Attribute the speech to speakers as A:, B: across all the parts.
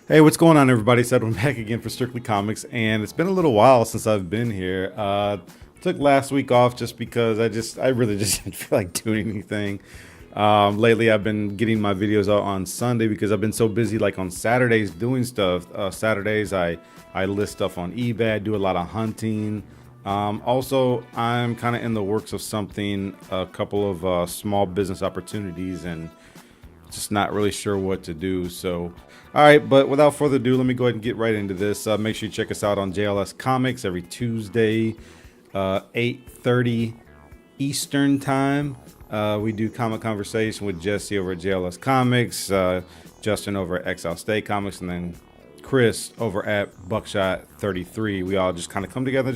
A: Hey, what's going on, everybody? Said I'm back again for Strictly Comics, and it's been a little while since I've been here. Took last week off just because I really just didn't feel like doing anything. Lately, I've been getting my videos out on Sunday because I've been so busy, like on Saturdays doing stuff. Saturdays, I list stuff on eBay. I do a lot of hunting. Also, I'm kind of in the works of something, a couple of small business opportunities, and just not really sure what to do. So, all right, but without further ado, let me go ahead and get right into this. Make sure you check us out on JLScomics every Tuesday, 8:30 Eastern time. We do comic conversation with Jesse over at JLS Comics, Justin over at EXILESTATE Comics, and then Chris over at Buckshot 33. We all just kind of come together.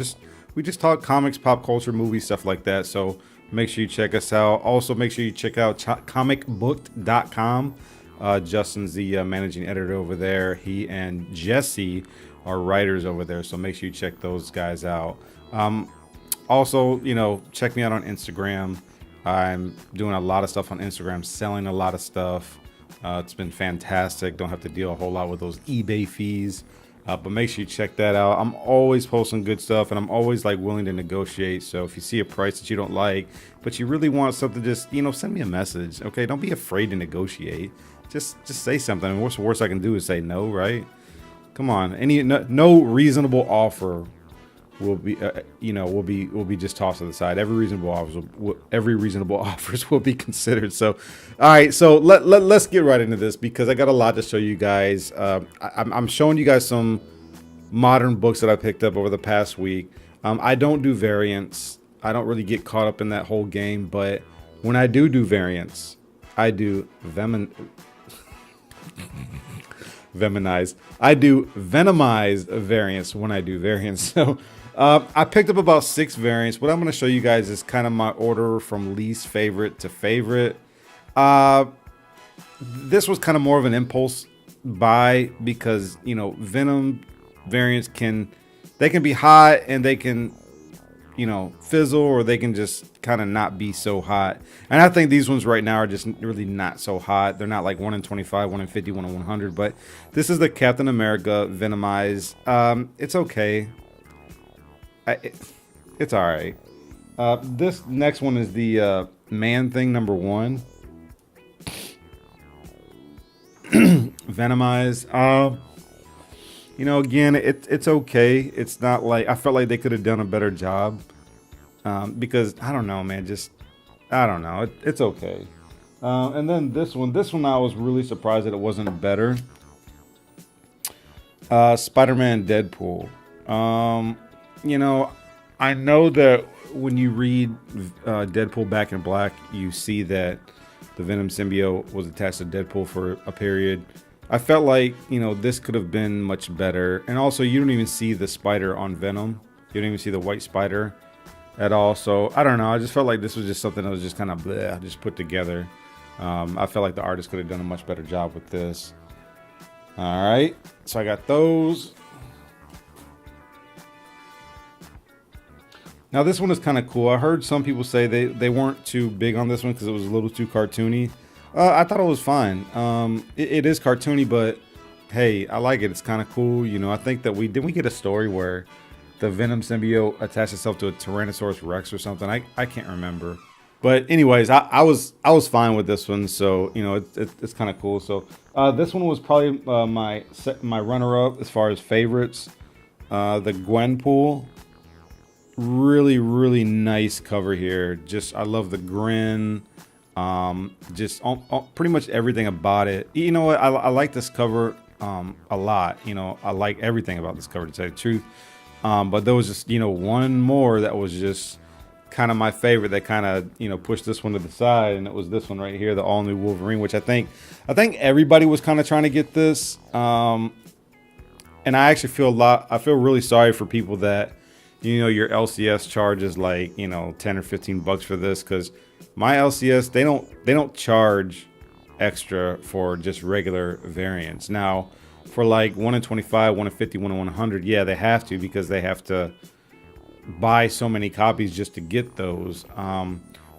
A: We just talk comics, pop culture, movies, stuff like that. So make sure you check us out. Also, make sure you check out comicbook.com. Justin's the managing editor over there. He and Jesse are writers over there. So make sure you check those guys out. Also, check me out on Instagram. I'm doing a lot of stuff on Instagram, selling a lot of stuff. It's been fantastic. Don't have to deal a whole lot with those eBay fees. But make sure you check that out. I'm always posting good stuff, and I'm always willing to negotiate. So if you see a price that you don't like, but you really want something, just send me a message. Okay, don't be afraid to negotiate. Just say something. I mean, what's the worst I can do is say no, right? Come on. No reasonable offer will be will be just tossed to the side. Every reasonable offers will be considered. So all right, so let's get right into this because I got a lot to show you guys. I'm showing you guys some modern books that I picked up over the past week. I don't do variants. I don't really get caught up in that whole game, but when I do variants, I do Venomized. I do Venomized variants when I do variants. So I picked up about 6 variants. What I'm going to show you guys is kind of my order from least favorite to favorite. This was kind of more of an impulse buy because, Venom variants can be hot and they can, fizzle, or they can just kind of not be so hot. And I think these ones right now are just really not so hot. They're not like 1 in 25, 1 in 50, 1 in 100. But this is the Captain America Venomized. It's okay. It's all right. This next one is the Man Thing #1. Venomized. Again, it's okay. It's not like I felt like they could have done a better job. Because I don't know, man. I don't know. It's okay. And then this one I was really surprised that it wasn't better. Spiderman Deadpool. I know that when you read Deadpool Back in Black, you see that the Venom symbiote was attached to Deadpool for a period. I felt like, this could have been much better. And also, you don't even see the spider on Venom. You don't even see the white spider at all. So, I don't know. I just felt like this was just something that was just kind of bleh, just put together. I felt like the artist could have done a much better job with this. All right. So, I got those. Now, this one is kind of cool. I heard some people say they weren't too big on this one because it was a little too cartoony. I thought it was fine. It is cartoony, but hey, I like it. It's kind of cool. I think that we get a story where the Venom symbiote attached itself to a Tyrannosaurus Rex or something. I can't remember. But anyways, I was fine with this one. So, it's kind of cool. So this one was probably my runner-up as far as favorites. The Gwenpool. Really, really nice cover here. I love the grin. Pretty much everything about it. You know what? I like this cover a lot. I like everything about this cover, to tell you the truth. But there was just one more that was just kind of my favorite that kind of pushed this one to the side, and it was this one right here, the all new Wolverine, which I think everybody was kind of trying to get this. And I actually I feel really sorry for people that your LCS charges like 10 or $15 for this, because my LCS they don't charge extra for just regular variants. Now for like 1 in 25, 1 in 50, 1 in 100, yeah, they have to, because they have to buy so many copies just to get those.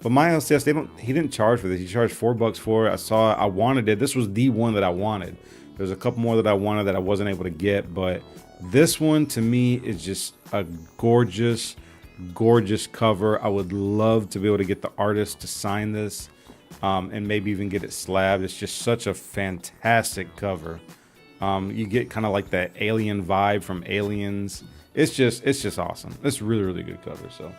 A: But my LCS, he didn't charge for this. He charged $4 for it. I wanted it. This was the one that I wanted. There's a couple more that I wanted that I wasn't able to get, but this one to me is just a gorgeous, gorgeous cover. I would love to be able to get the artist to sign this, and maybe even get it slabbed. It's just such a fantastic cover. You get kind of like that alien vibe from Aliens. It's just awesome. It's really, really good cover. So,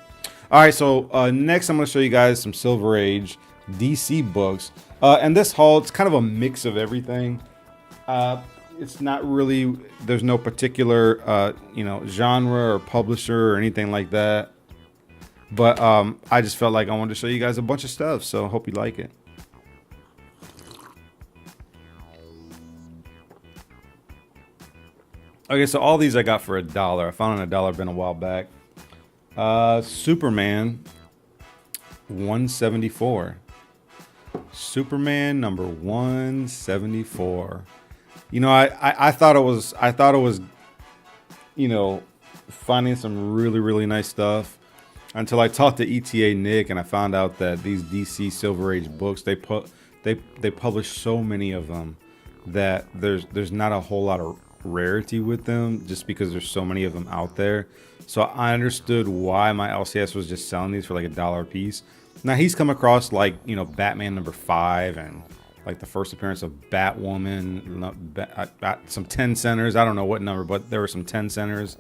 A: all right. So next, I'm going to show you guys some Silver Age DC books. And this haul, it's kind of a mix of everything. It's not really, there's no particular, genre or publisher or anything like that. But I just felt like I wanted to show you guys a bunch of stuff. So I hope you like it. Okay, so all these I got for $1. I found on $1 bin a while back. Superman 174. Superman number 174. I thought it was finding some really, really nice stuff until I talked to ETA Nick and I found out that these DC Silver Age books, they publish so many of them that there's not a whole lot of rarity with them just because there's so many of them out there. So I understood why my LCS was just selling these for like $1 a piece. Now he's come across like, Batman number 5 and like the first appearance of Batwoman, some 10 centers. I don't know what number, but there were some 10 centers.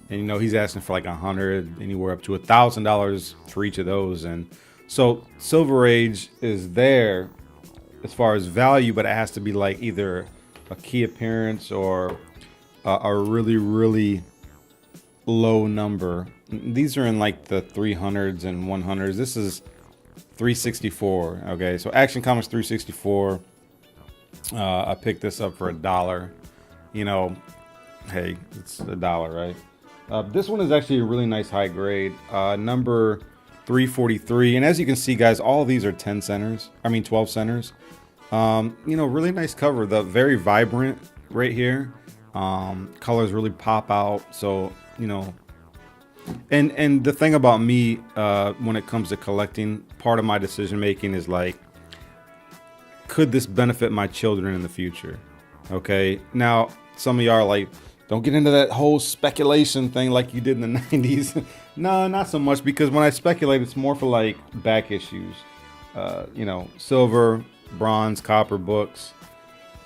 A: And he's asking for like 100, anywhere up to $1,000 for each of those. And so Silver Age is there as far as value, but it has to be like either a key appearance or a really, really low number. These are in like the 300s and 100s. This is 364. Okay, so Action Comics 364. I picked this up for $1. Hey, it's $1, right? This one is actually a really nice high grade, number 343. And as you can see, guys, all of these are 12 centers. Really nice cover. The very vibrant right here. Colors really pop out. So, and the thing about me, when it comes to collecting, part of my decision making is like, could this benefit my children in the future? Okay. Now, some of y'all are like, don't get into that whole speculation thing like you did in the 90s. No, not so much, because when I speculate, it's more for like back issues. Silver, bronze, copper books,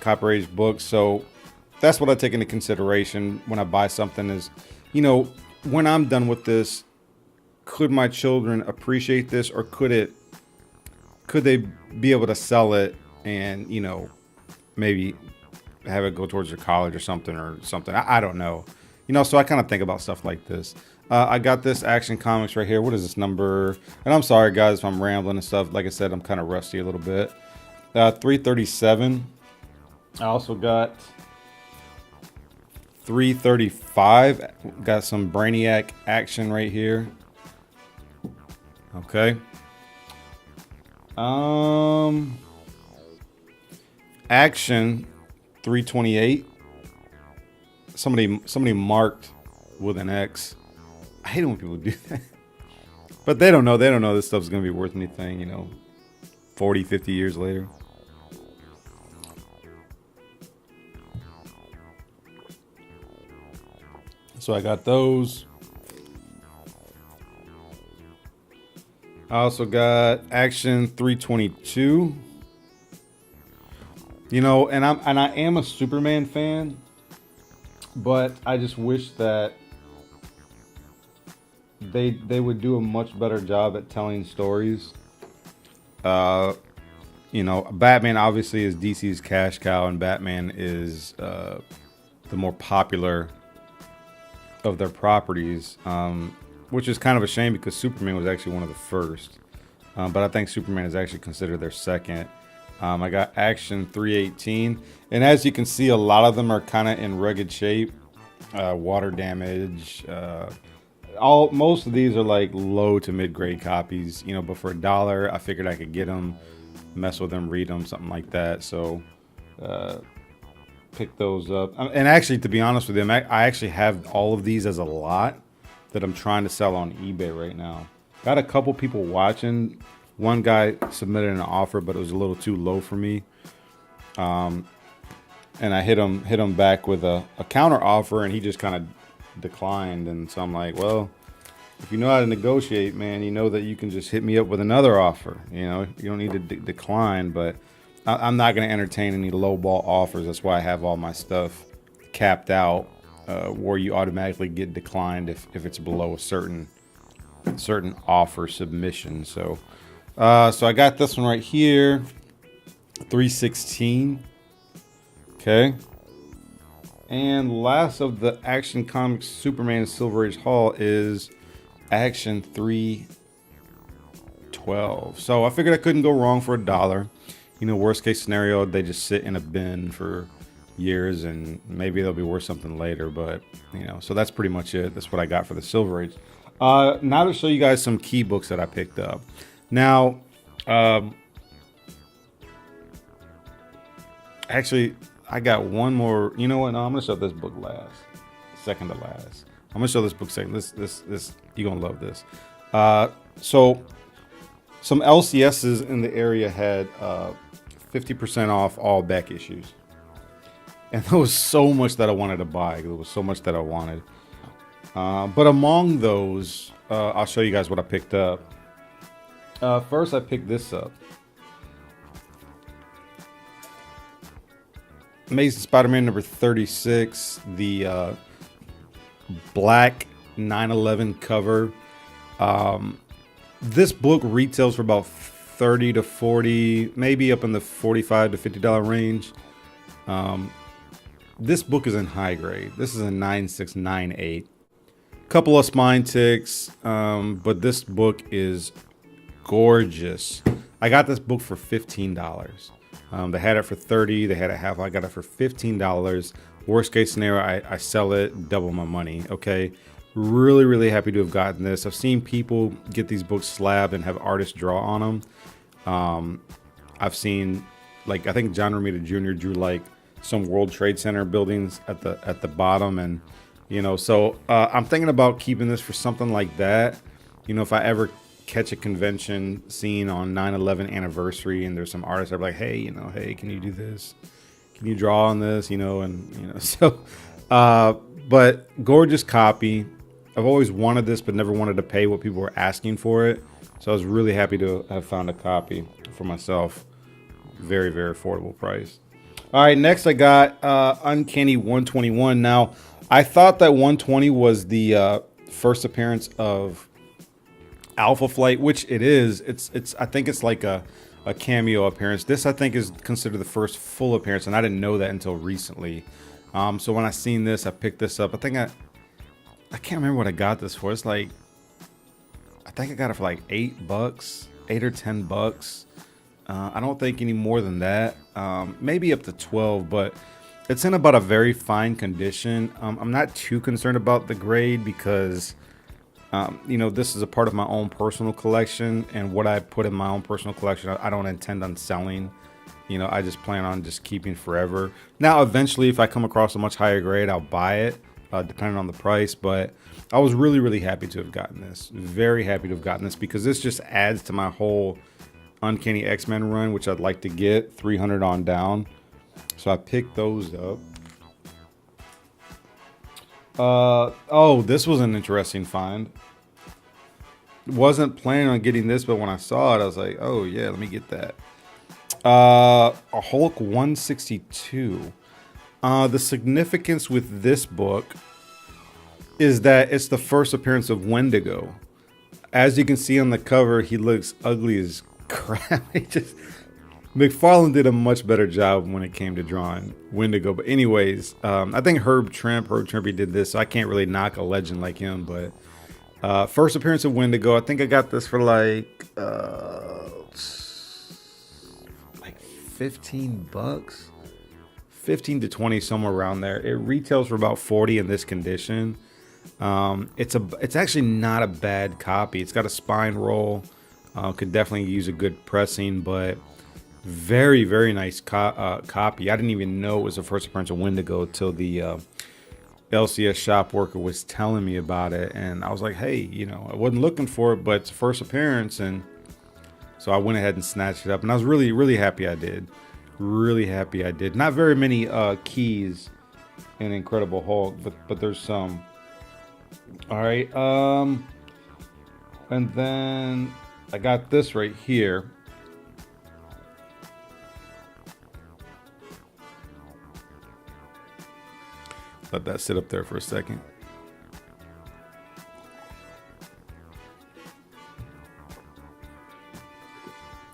A: copper age books. So that's what I take into consideration when I buy something is, when I'm done with this, could my children appreciate this, or could they be able to sell it and, maybe have it go towards their college or something. I don't know. So I kind of think about stuff like this. I got this Action Comics right here. What is this number? And I'm sorry, guys, if I'm rambling and stuff. Like I said, I'm kind of rusty a little bit. 337. I also got 335. Got some Brainiac action right here. Okay. Action 328. Somebody marked with an X. I hate it when people do that. But they don't know this stuff's gonna be worth anything, 40, 50 years later. So I got those. I also got Action 322. And I am a Superman fan, but I just wish that they would do a much better job at telling stories. Batman obviously is DC's cash cow, and Batman is the more popular of their properties, which is kind of a shame because Superman was actually one of the first. But I think Superman is actually considered their second. I got Action 318, and as you can see, a lot of them are kind of in rugged shape, water damage. Most of these are like low to mid grade copies, but for $1, I figured I could get them, mess with them, read them, something like that. So, pick those up. And actually, to be honest with you, I actually have all of these as a lot that I'm trying to sell on eBay right now. Got a couple people watching. One guy submitted an offer, but it was a little too low for me. and I hit him back with a counter offer, and he just kind of declined. And so I'm like, well, if you know how to negotiate, man, you know that you can just hit me up with another offer. You know, you don't need to decline, but I'm not going to entertain any lowball offers. That's why I have all my stuff capped out, where you automatically get declined if it's below a certain offer submission. So I got this one right here, 316. Okay. And last of the Action Comics Superman Silver Age haul is Action 312. So I figured I couldn't go wrong for $1. You know, worst case scenario, they just sit in a bin for years and maybe they'll be worth something later. But, you know, so that's pretty much it. That's what I got for the Silver Age. Now to show you guys some key books that I picked up. Now, actually, I got one more. You know what? No, I'm gonna show this book last, second to last. I'm gonna show this book second. This you're gonna love this. So some LCSs in the area had 50% off all back issues, and there was so much that I wanted to buy. There was so much that I wanted. But among those, I'll show you guys what I picked up. First, I picked this up. Amazing Spider-Man number 36, the black 9/11 cover. This book retails for about $30 to $40, maybe up in the $45 to $50 range. This book is in high grade. This is a 9698. Couple of spine ticks, but this book is gorgeous. I got this book for $15. They had it for $30. They had it half. I got it for $15. Worst case scenario, I sell it, double my money. Okay, really, really happy to have gotten this. I've seen people get these books slabbed and have artists draw on them. I've seen, like, I think John Romita Jr. drew like some World Trade Center buildings at the bottom, and you know, so I'm thinking about keeping this for something like that. You know, if I ever catch a convention scene on 9/11 anniversary and there's some artists that are like, hey, you know, hey, can you do this? Can you draw on this? You know, and you know, so but gorgeous copy. I've always wanted this but never wanted to pay what people were asking for it. So I was really happy to have found a copy for myself. Very, very affordable price. All right, next I got Uncanny 121. Now, I thought that 120 was the first appearance of Alpha Flight, which it is. It's I think it's like a cameo appearance. This, I think, is considered the first full appearance, and I didn't know that until recently. So when I seen this, I picked this up. I can't remember what I got this for. It's like, I think I got it for like $8, $8 or $10. I don't think any more than that. Maybe up to 12, but it's in about a very fine condition. I'm not too concerned about the grade because you know, this is a part of my own personal collection, and what I put in my own personal collection, I don't intend on selling. You know, I just plan on just keeping forever. Now, eventually, if I come across a much higher grade, I'll buy it, depending on the price. But I was really, really happy to have gotten this. Very happy to have gotten this because this just adds to my whole Uncanny X-Men run, which I'd like to get 300 on down. So I picked those up. Oh, this was an interesting find. Wasn't planning on getting this, but when I saw it, I was like, oh yeah, let me get that. A Hulk 162. The significance with this book is that it's the first appearance of Wendigo. As you can see on the cover, he looks ugly as crap. McFarlane did a much better job when it came to drawing Wendigo. But anyways, I think Herb Trimpe did this, so I can't really knock a legend like him. But first appearance of Wendigo, I think I got this for like $15, 15 to 20, somewhere around there. It retails for about 40 in this condition. It's actually not a bad copy. It's got a spine roll. Could definitely use a good pressing, but very, very nice copy. I didn't even know it was the first appearance of Wendigo till the LCS shop worker was telling me about it, and I was like, hey, you know, I wasn't looking for it, but it's first appearance, and so I went ahead and snatched it up, and I was really, really happy I did. Really happy I did. Not very many keys in Incredible Hulk, but there's some. All right. And then I got this right here. Let that sit up there for a second.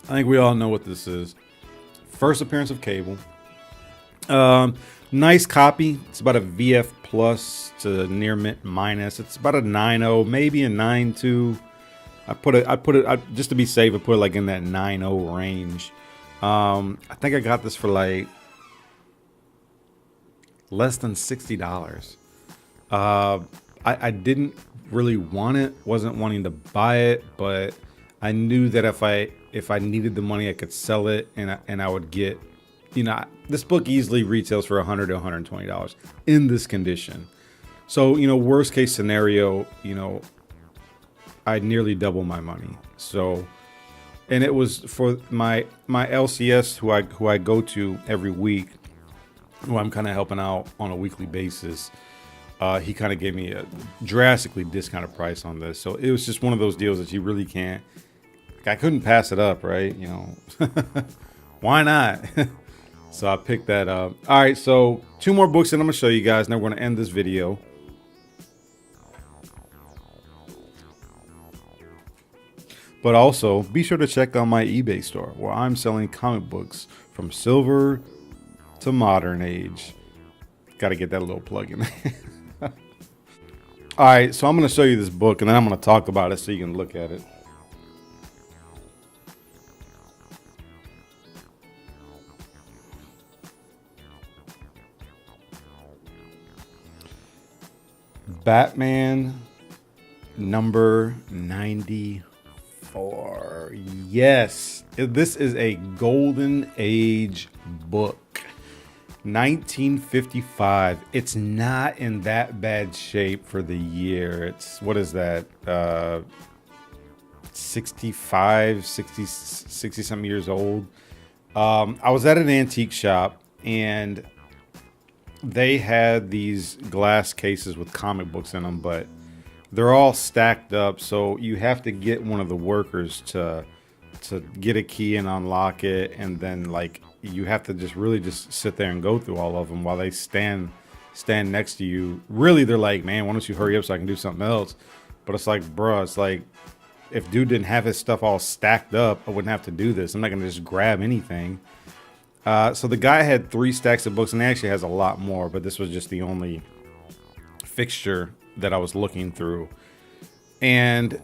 A: I think we all know what this is. First appearance of Cable. Nice copy. It's about a VF plus to near mint minus. It's about a 9.0, maybe a 9.2. I put it just to be safe. I put it like in that 9.0 range. I think I got this for like less than $60. I didn't really want it. Wasn't wanting to buy it, but I knew that if I needed the money, I could sell it, and I would get, this book easily retails for $100 to $120 in this condition. So, worst case scenario, I'd nearly double my money. So, and it was for my LCS who I go to every week, who I'm kind of helping out on a weekly basis. He kind of gave me a drastically discounted price on this. So it was just one of those deals that you really can't. I couldn't pass it up, right? Why not? So I picked that up. All right, so 2 more books that I'm gonna show you guys, and then we're gonna end this video. But also, be sure to check out my eBay store, where I'm selling comic books from silver to modern age. Got to get that little plug in there. All right, so I'm gonna show you this book, and then I'm gonna talk about it so you can look at it. Batman number 94. Yes, this is a golden age book. 1955. It's not in that bad shape for the year. It's, what is that? 65, 60 something years old. I was at an antique shop, and they had these glass cases with comic books in them, but they're all stacked up. So you have to get one of the workers to get a key and unlock it. And then like, you have to just sit there and go through all of them while they stand next to you. Really, they're like, man, why don't you hurry up so I can do something else? But it's like, bruh, it's like, if dude didn't have his stuff all stacked up, I wouldn't have to do this. I'm not gonna just grab anything. So the guy had 3 stacks of books, and he actually has a lot more, but this was just the only fixture that I was looking through. And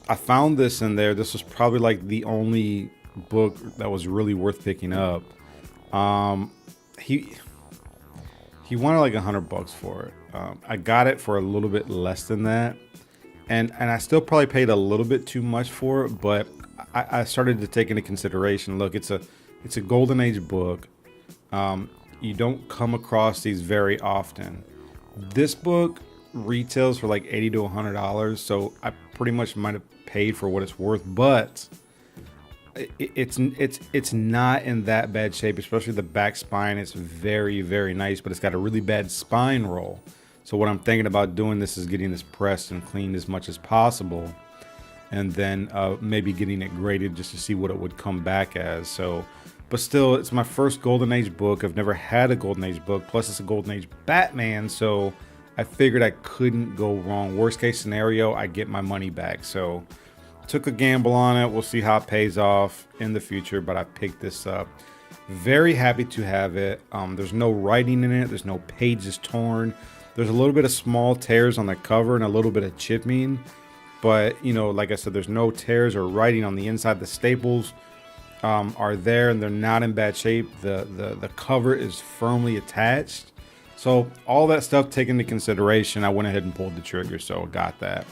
A: I found this in there. This was probably like the only book that was really worth picking up. He wanted like $100 for it. I got it for a little bit less than that. And I still probably paid a little bit too much for it, but I started to take into consideration, look, it's a golden age book. You don't come across these very often. This book retails for like $80 to $100, so I pretty much might have paid for what it's worth, but it's not in that bad shape, especially the back spine. It's very, very nice, but it's got a really bad spine roll. So what I'm thinking about doing this is getting this pressed and cleaned as much as possible, and then maybe getting it graded just to see what it would come back as. So, but still, it's my first Golden Age book. I've never had a Golden Age book. Plus, it's a Golden Age Batman, so I figured I couldn't go wrong. Worst case scenario, I get my money back. So, took a gamble on it. We'll see how it pays off in the future, but I picked this up. Very happy to have it. There's no writing in it. There's no pages torn. There's a little bit of small tears on the cover and a little bit of chipping. But, like I said, there's no tears or writing on the inside. The staples are there, and they're not in bad shape. The cover is firmly attached. So all that stuff taken into consideration, I went ahead and pulled the trigger. So I got that.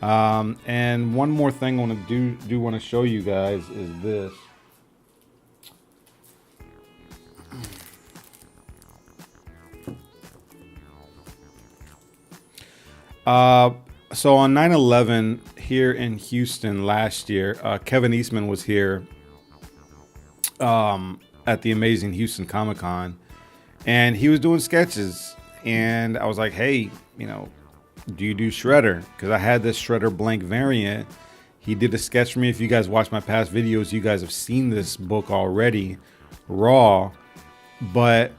A: And one more thing I want to want to show you guys is this. So on 9/11 here in Houston last year, Kevin Eastman was here at the amazing Houston Comic Con, and he was doing sketches, and I was like, hey, you know, do you do Shredder? Because I had this Shredder blank variant. He did a sketch for me. If you guys watch my past videos, you guys have seen this book already, raw, but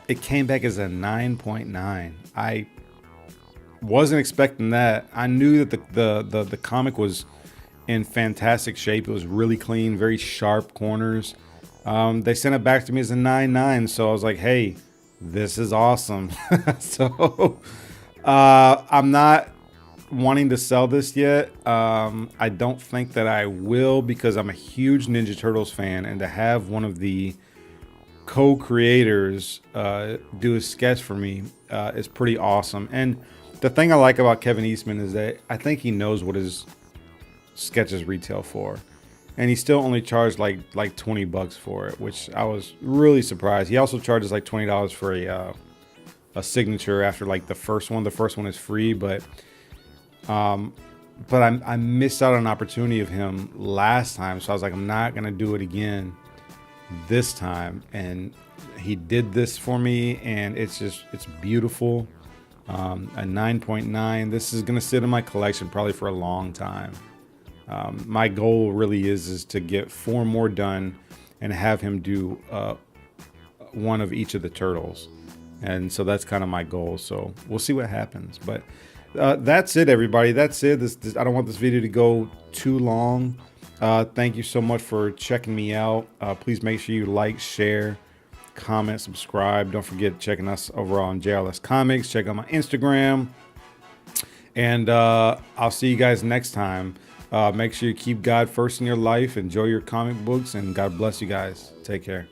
A: it came back as a 9.9. I wasn't expecting that. I knew that the comic was in fantastic shape. It was really clean, very sharp corners. They sent it back to me as a 9.9, so I was like, hey, this is awesome. So I'm not wanting to sell this yet. I don't think that I will, because I'm a huge Ninja Turtles fan, and to have one of the co-creators do a sketch for me is pretty awesome. And the thing I like about Kevin Eastman is that I think he knows what his sketches retail for, and he still only charged like $20 for it, which I was really surprised. He also charges like $20 for a signature after like the first one. The first one is free, but I missed out on an opportunity of him last time, so I was like, I'm not gonna do it again this time. And he did this for me, and it's beautiful. A 9.9. This is gonna sit in my collection probably for a long time. My goal really is to get 4 more done and have him do one of each of the turtles, and so that's kind of my goal. So we'll see what happens, but that's it, everybody. That's it. I don't want this video to go too long. Thank you so much for checking me out. Please make sure you like, share, comment, subscribe. Don't forget checking us over on jlscomics. Check out my Instagram, and I'll see you guys next time. Make sure you keep God first in your life. Enjoy your comic books, and God bless you guys. Take care.